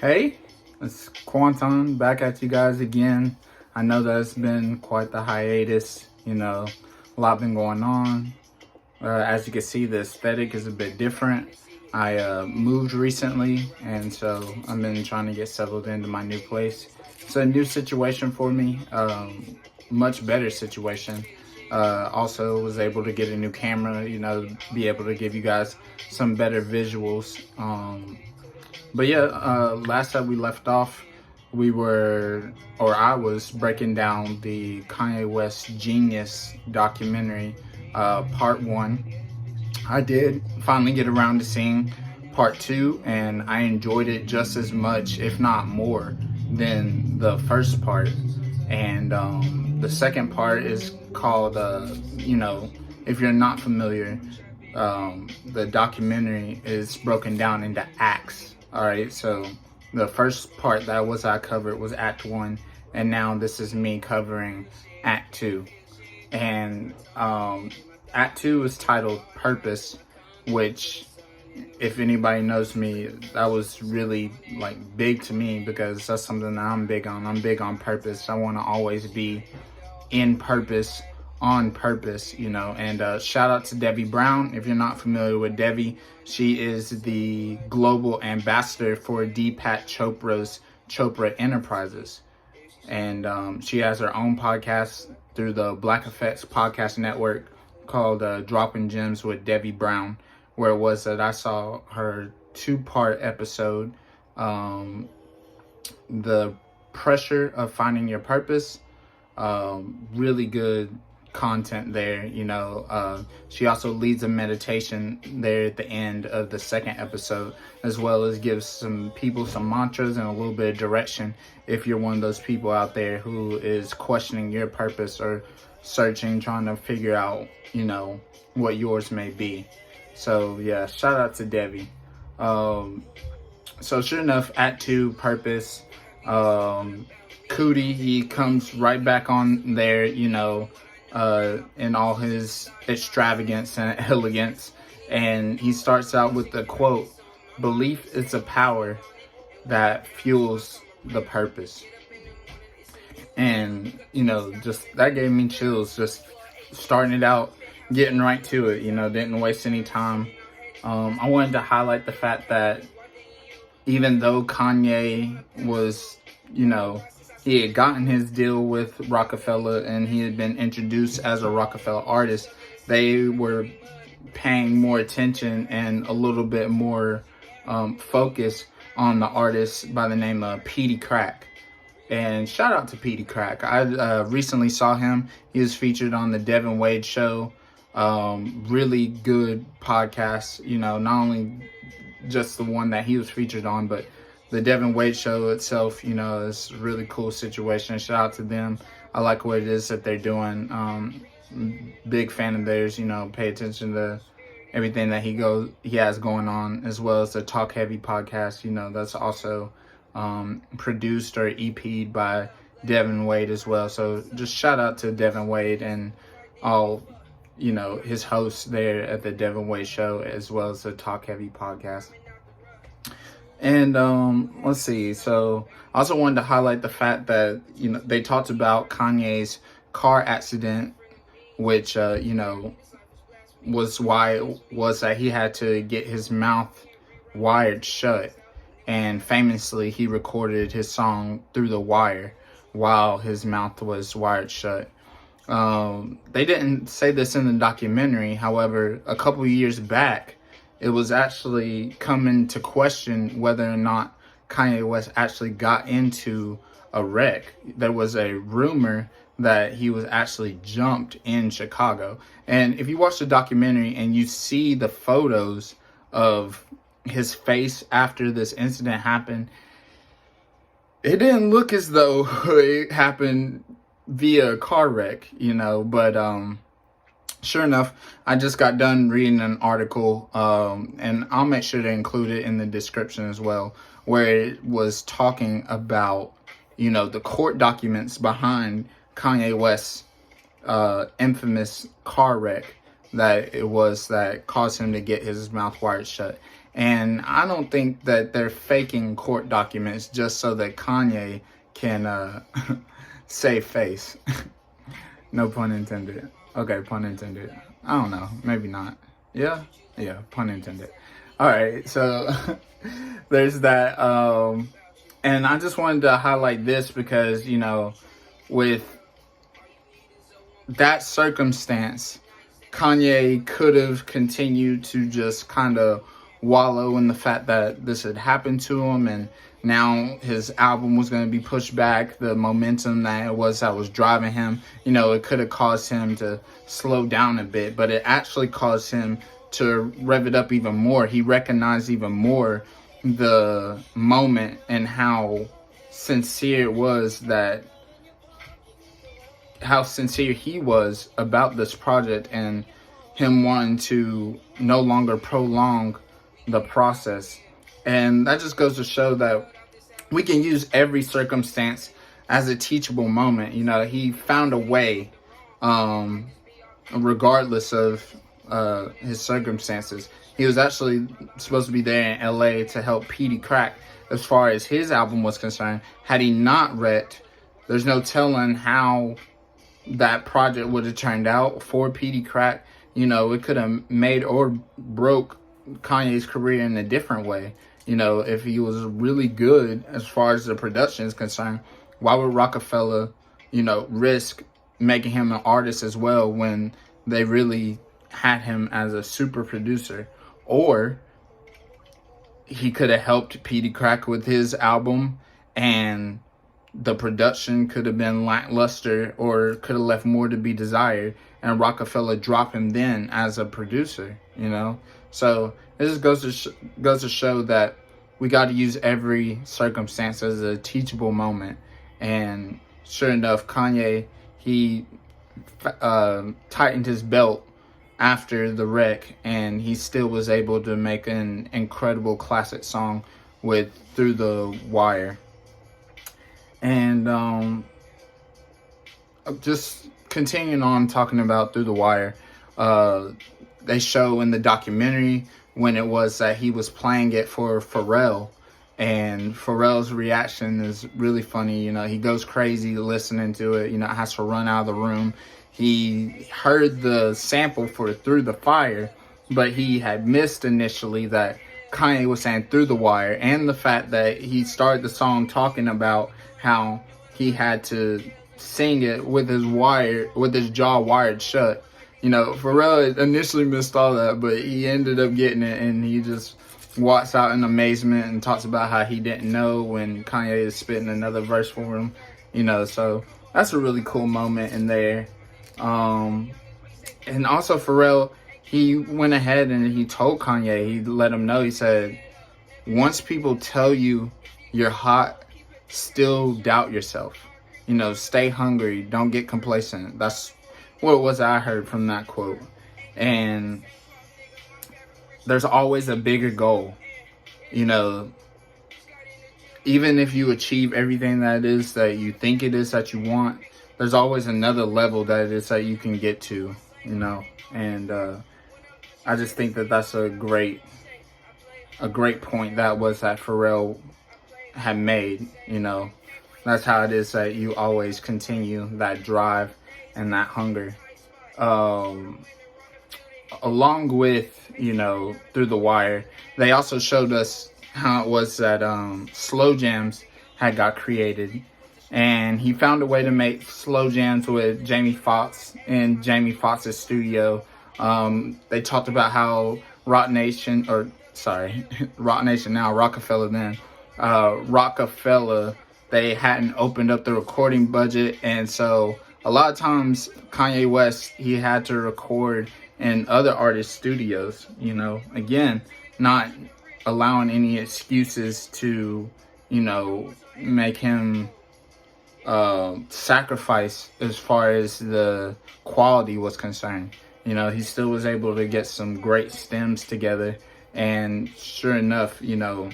Hey, it's KwonTon back at you guys again. I know that it's been quite the hiatus, a lot been going on. As you can see, the aesthetic is a bit different. I moved recently, and so I've been trying to get settled into my new place. It's a new situation for me, much better situation. Also was able to get a new camera, be able to give you guys some better visuals. But yeah, last time we left off, I was breaking down the Kanye West Genius documentary, part one. I did finally get around to seeing part two, and I enjoyed it just as much, if not more, than the first part. And the second part is called, if you're not familiar, the documentary is broken down into acts. All right, so the first part that I covered was Act 1, and now this is me covering Act 2. And Act 2 is titled Purpose, which, if anybody knows me, that was really big to me because that's something that I'm big on. I'm big on purpose. I want to always be in purpose, on purpose, and shout out to Debbie Brown. If you're not familiar with Debbie, she is the global ambassador for Deepak Chopra's Chopra Enterprises, and she has her own podcast through the Black Effects podcast network called Dropping Gems with Debbie Brown, where it was that I saw her 2-part episode, the pressure of finding your purpose. Really good content there. She also leads a meditation there at the end of the second episode, as well as gives some people some mantras and a little bit of direction if you're one of those people out there who is questioning your purpose or searching, trying to figure out what yours may be. So yeah, shout out to Debbie. So sure enough, Act 2, Purpose, Cootie, he comes right back on there, in all his extravagance and elegance. And he starts out with the quote, "Belief is a power that fuels the purpose." And, just that gave me chills, just starting it out, getting right to it, didn't waste any time. I wanted to highlight the fact that even though Kanye was, he had gotten his deal with Rockefeller and he had been introduced as a Rockefeller artist, they were paying more attention and a little bit more focus on the artist by the name of Petey Crack. And shout out to Petey Crack. I recently saw him. He was featured on the Devin Wade show. Really good podcast, not only just the one that he was featured on, but the Devin Wade show itself, is a really cool situation. Shout out to them. I like what it is that they're doing. Big fan of theirs, pay attention to everything that he has going on, as well as the Talk Heavy podcast, that's also produced or EP'd by Devin Wade as well. So just shout out to Devin Wade and all, his hosts there at the Devin Wade show, as well as the Talk Heavy podcast. And let's see. So I also wanted to highlight the fact that, they talked about Kanye's car accident, which, was that he had to get his mouth wired shut. And famously, he recorded his song through the wire while his mouth was wired shut. They didn't say this in the documentary. However, a couple years back, it was actually coming to question whether or not Kanye West actually got into a wreck. There was a rumor that he was actually jumped in Chicago. And if you watch the documentary and you see the photos of his face after this incident happened, it didn't look as though it happened via a car wreck, but sure enough, I just got done reading an article, and I'll make sure to include it in the description as well, where it was talking about, the court documents behind Kanye West's infamous car wreck that caused him to get his mouth wired shut. And I don't think that they're faking court documents just so that Kanye can save face. No pun intended. Okay, pun intended. I don't know. Maybe not. Yeah? Yeah, pun intended. All right, so there's that. And I just wanted to highlight this because, you know, with that circumstance, Kanye could have continued to just kind of wallow in the fact that this had happened to him, and now his album was going to be pushed back. The momentum that was driving him, you know, it could have caused him to slow down a bit, but it actually caused him to rev it up even more. He recognized even more the moment and how sincere it was that how sincere he was about this project, and him wanting to no longer prolong the process. And that just goes to show that we can use every circumstance as a teachable moment. You know, he found a way, regardless of his circumstances. He was actually supposed to be there in LA to help Petey Crack as far as his album was concerned. Had he not wrecked, there's no telling how that project would have turned out for Petey Crack. You know, it could have made or broke Kanye's career in a different way. You know, if he was really good as far as the production is concerned, why would Rockefeller, you know, risk making him an artist as well when they really had him as a super producer? Or he could have helped Petey Crack with his album, and the production could have been lackluster or could have left more to be desired, and Rockefeller dropped him then as a producer, you know? So this goes to show that we got to use every circumstance as a teachable moment. And sure enough, Kanye, he tightened his belt after the wreck, and he still was able to make an incredible classic song with Through the Wire. And just continuing on talking about Through the Wire, they show in the documentary when it was that he was playing it for Pharrell, and Pharrell's reaction is really funny. You know, he goes crazy listening to it, you know, has to run out of the room. He heard the sample for Through the Fire, but he had missed initially that Kanye was saying Through the Wire, and the fact that he started the song talking about how he had to sing it with his jaw wired shut. You know, Pharrell initially missed all that, but he ended up getting it, and he just walks out in amazement and talks about how he didn't know when Kanye is spitting another verse for him. You know, so that's a really cool moment in there. And also Pharrell, he went ahead and he told Kanye, he let him know, he said, once people tell you you're hot, still doubt yourself. You know, stay hungry, don't get complacent. That's what it was I heard from that quote. And there's always a bigger goal. You know, even if you achieve everything that it is that you think it is that you want, there's always another level that it is that you can get to, you know. And I just think that that's a great point that Pharrell had made, you know. That's how it is that you always continue that drive and that hunger. Along with, you know, Through the Wire, they also showed us how it was that slow jams had got created. And he found a way to make slow jams with Jamie Foxx in Jamie Foxx's studio. They talked about how Rockefeller then, Rockefeller, they hadn't opened up the recording budget. And so a lot of times Kanye West, he had to record in other artists' studios, you know, again, not allowing any excuses to, you know, make him sacrifice as far as the quality was concerned. You know, he still was able to get some great stems together, and sure enough, you know,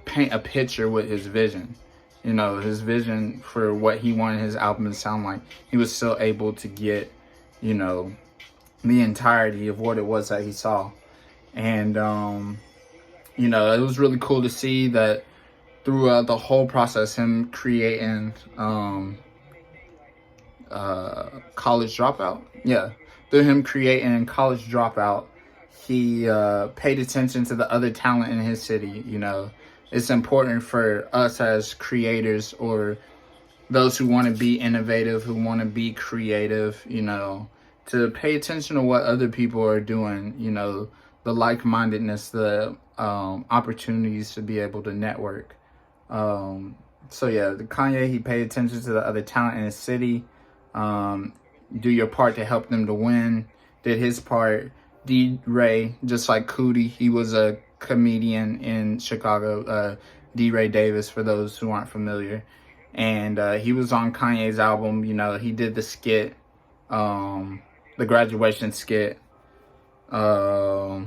paint a picture with his vision. You know, his vision for what he wanted his album to sound like. He was still able to get, you know, the entirety of what it was that he saw. And it was really cool to see that throughout the whole process, him creating College Dropout. Yeah, through him creating College Dropout, he paid attention to the other talent in his city. It's important for us as creators, or those who want to be innovative, who want to be creative, to pay attention to what other people are doing, the like-mindedness, the opportunities to be able to network. So yeah, Kanye, he paid attention to the other talent in his city. Do your part to help them to win. Did his part. D-Ray, just like Cootie, he was a comedian in Chicago. D-Ray Davis, for those who aren't familiar. And he was on Kanye's album. He did the skit, the graduation skit. So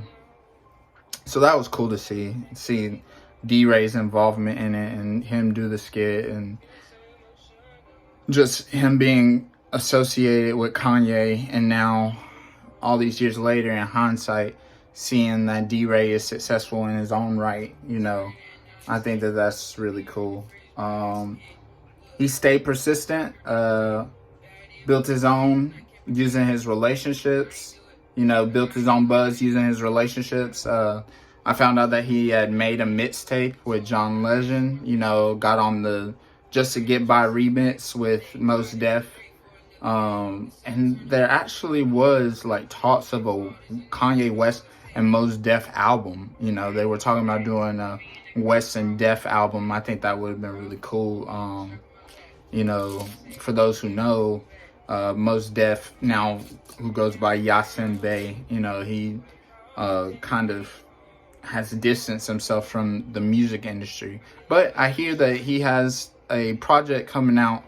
that was cool to see D-Ray's involvement in it, and him do the skit, and just him being associated with Kanye. And now, all these years later, in hindsight, seeing that D-Ray is successful in his own right, I think that that's really cool. He stayed persistent, built his own using his relationships, built his own buzz using his relationships. I found out that he had made a mixtape with John Legend, got on the Just to Get By remix with Mos Def. And there actually was like talks of a Kanye West and Mos Def album. They were talking about doing a West and Def album. I think that would have been really cool. For those who know, Mos Def, now who goes by Yasin Bey, he kind of has distanced himself from the music industry. But I hear that he has a project coming out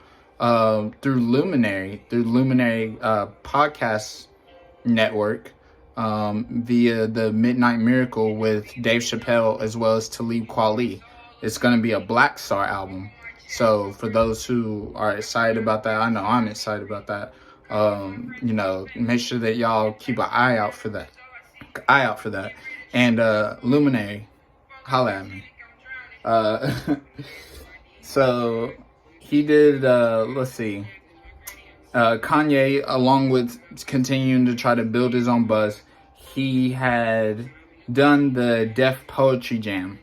through Luminary podcast network, via the Midnight Miracle with Dave Chappelle as well as Talib Kweli. It's going to be a Black Star album. So for those who are excited about that, I know I'm excited about that. Make sure that y'all keep an eye out for that. And Luminary, holla at me. So he did, Kanye, along with continuing to try to build his own buzz, he had done the Def Poetry Jam.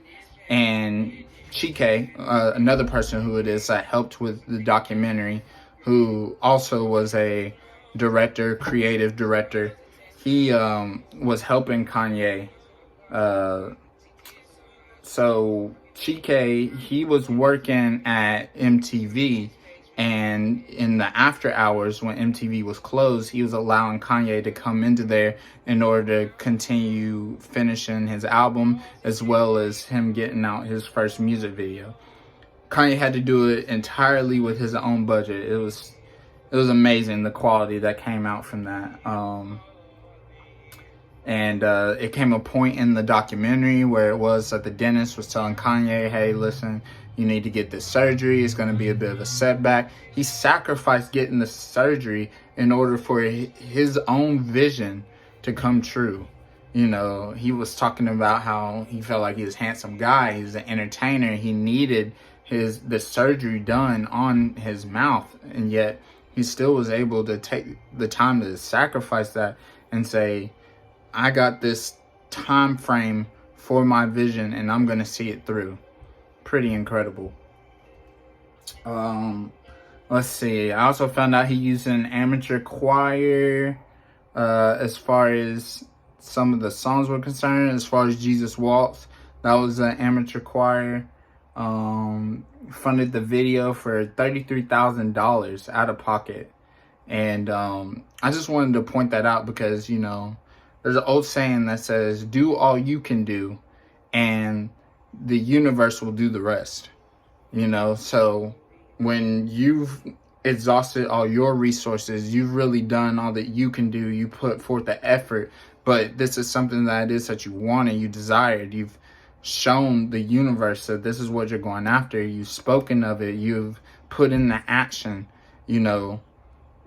And Chike, another person who it is that helped with the documentary, who also was a creative director, he was helping Kanye. So Chike, he was working at MTV, and in the after hours when MTV was closed, he was allowing Kanye to come into there in order to continue finishing his album, as well as him getting out his first music video. Kanye had to do it entirely with his own budget. It was amazing, the quality that came out from that. And it came a point in the documentary where it was that the dentist was telling Kanye, hey, listen, you need to get this surgery. It's going to be a bit of a setback. He sacrificed getting the surgery in order for his own vision to come true. He was talking about how he felt like he was a handsome guy. He was an entertainer. He needed the surgery done on his mouth. And yet he still was able to take the time to sacrifice that and say, I got this time frame for my vision and I'm going to see it through. Pretty incredible. Let's see. I also found out he used an amateur choir as far as some of the songs were concerned. As far as Jesus Walks, that was an amateur choir. Funded the video for $33,000 out of pocket. And I just wanted to point that out because, there's an old saying that says, do all you can do and the universe will do the rest. So when you've exhausted all your resources, you've really done all that you can do, you put forth the effort, but this is something that you want and you desired. You've shown the universe that this is what you're going after. You've spoken of it. You've put in the action.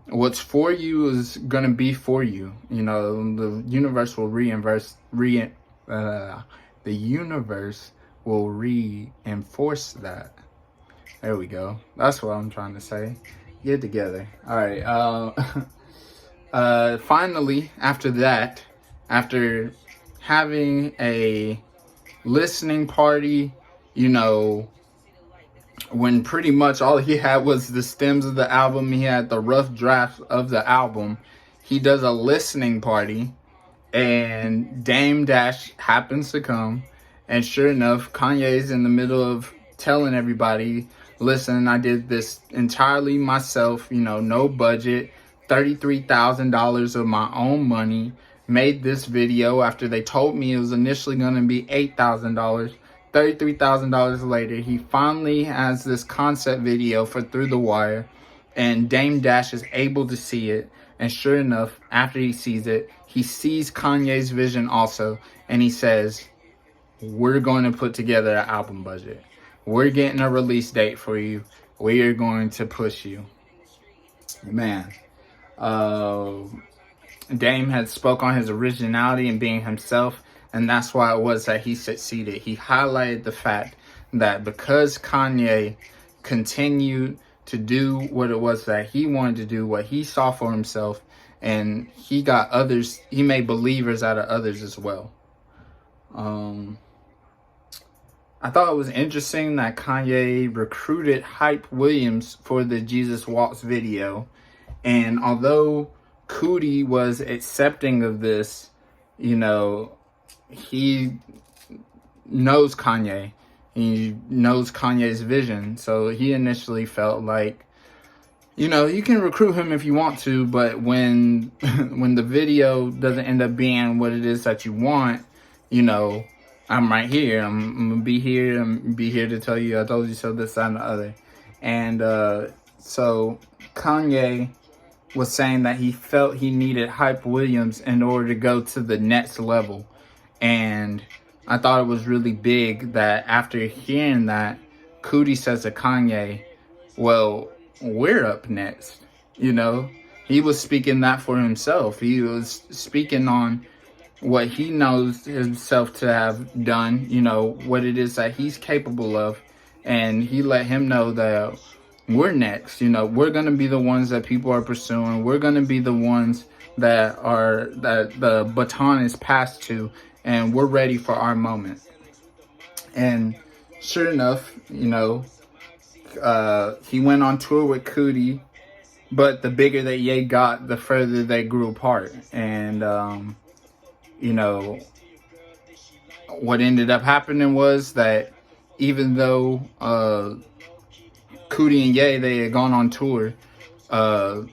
What's for you is going to be for you. The universe will reimburse The universe will reinforce that. There we go. That's what I'm trying to say. Get together. All right. Finally, after that, after having a listening party, you know, when pretty much all he had was the stems of the album, he had the rough draft of the album, he does a listening party, and Dame Dash happens to come, and sure enough, Kanye's in the middle of telling everybody, listen, I did this entirely myself, you know, no budget, $33,000 of my own money, made this video after they told me it was initially going to be $8,000. $33,000 later, he finally has this concept video for Through the Wire, and Dame Dash is able to see it. And sure enough, after he sees it, he sees Kanye's vision also, and he says, we're going to put together an album budget. We're getting a release date for you. We are going to push you. Man, Dame had spoke on his originality and being himself, and that's why it was that he succeeded. He highlighted the fact that because Kanye continued to do what it was that he wanted to do, what he saw for himself, and he got others, he made believers out of others as well. I thought it was interesting that Kanye recruited Hype Williams for the Jesus Walks video, and although Coodie was accepting of this, you know, he knows Kanye. He knows Kanye's vision. So he initially felt like, you know, you can recruit him if you want to, but when the video doesn't end up being what it is that you want, you know, I'm right here. I'm gonna be here. I'm gonna be here to tell you I told you so, this, that, and the other. And so Kanye was saying that he felt he needed Hype Williams in order to go to the next level. And I thought it was really big that after hearing that, Coodie says to Kanye, well, we're up next. You know, he was speaking that for himself. He was speaking on what he knows himself to have done, you know, what it is that he's capable of. And he let him know that we're next. You know, we're going to be the ones that people are pursuing. We're going to be the ones that the baton is passed to, and we're ready for our moment. And sure enough, you know, he went on tour with Coodie, but the bigger that Ye got, the further they grew apart. And, you know, what ended up happening was that even though Coodie and Ye, they had gone on tour, by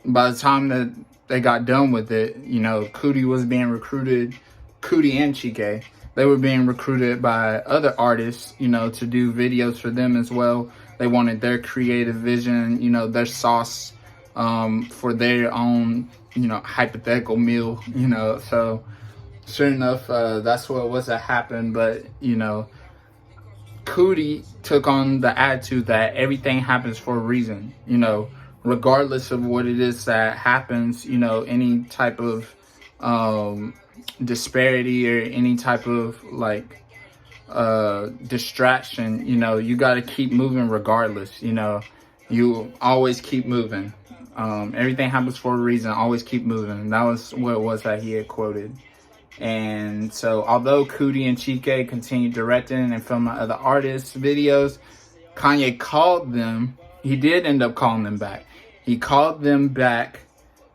the time that they got done with it, you know, Coodie was being recruited, Coodie and Chike, they were being recruited by other artists, you know, to do videos for them as well. They wanted their creative vision, you know, their sauce for their own, you know, hypothetical meal, you know. So sure enough, that's what was that happened. But, you know, Coodie took on the attitude that everything happens for a reason, you know, regardless of what it is that happens, you know, any type of disparity or any type of like distraction, you know, you got to keep moving regardless, you know, you always keep moving. Everything happens for a reason, always keep moving. And that was what it was that he had quoted. And so although Coodie and Chike continued directing and filming other artists' videos, Kanye called them. He did end up calling them back. He called them back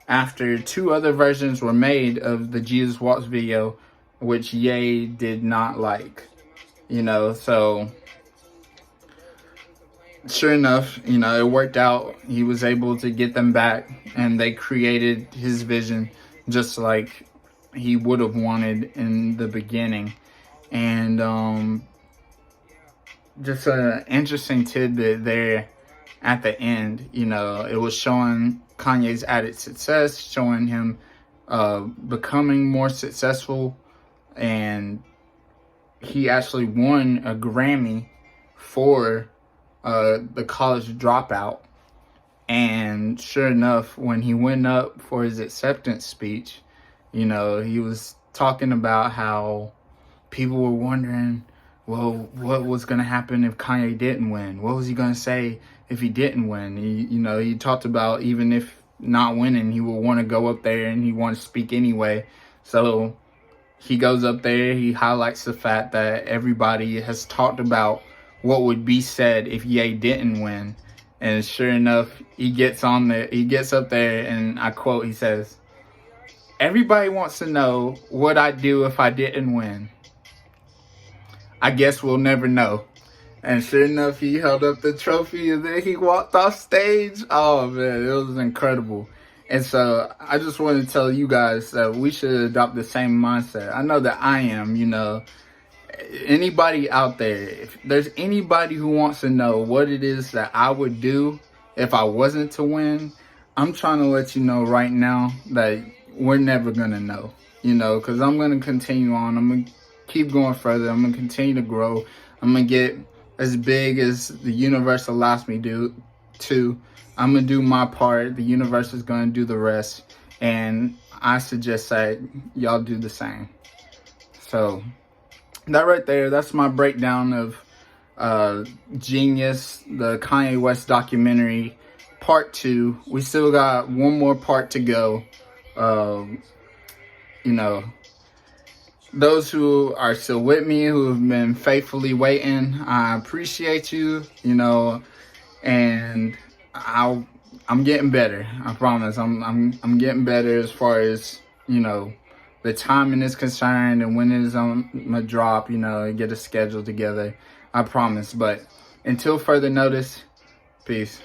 after 2 other versions were made of the Jesus Walks video, which Ye did not like. You know, so sure enough, you know, it worked out. He was able to get them back, and they created his vision just like he would have wanted in the beginning. And just an interesting tidbit there at the end, you know, it was showing Kanye's added success, showing him becoming more successful, and he actually won a Grammy for the College Dropout. And sure enough, when he went up for his acceptance speech, you know, he was talking about how people were wondering, well, what was going to happen if Kanye didn't win? What was he going to say if he didn't win? He talked about even if not winning, he would want to go up there and he want to speak anyway. So he goes up there, he highlights the fact that everybody has talked about what would be said if Ye didn't win. And sure enough, he gets up there, and I quote, he says, "Everybody wants to know what I'd do if I didn't win. I guess we'll never know." And sure enough, he held up the trophy and then he walked off stage. Oh man, it was incredible. And so I just want to tell you guys that we should adopt the same mindset. I know that I am, anybody out there, if there's anybody who wants to know what it is that I would do if I wasn't to win, I'm trying to let you know right now that we're never going to know, because I'm going to continue on. I'm going to keep going further. I'm going to continue to grow. I'm going to get as big as the universe allows me to. I'm going to do my part. The universe is going to do the rest. And I suggest that y'all do the same. So that right there, that's my breakdown of Jeen-Yuhs, the Kanye West documentary, part 2. We still got one more part to go. Those who are still with me, who have been faithfully waiting, I appreciate you, and I'm getting better. I promise. I'm getting better as far as, the timing is concerned and when it is on my drop, get a schedule together. I promise. But until further notice, peace.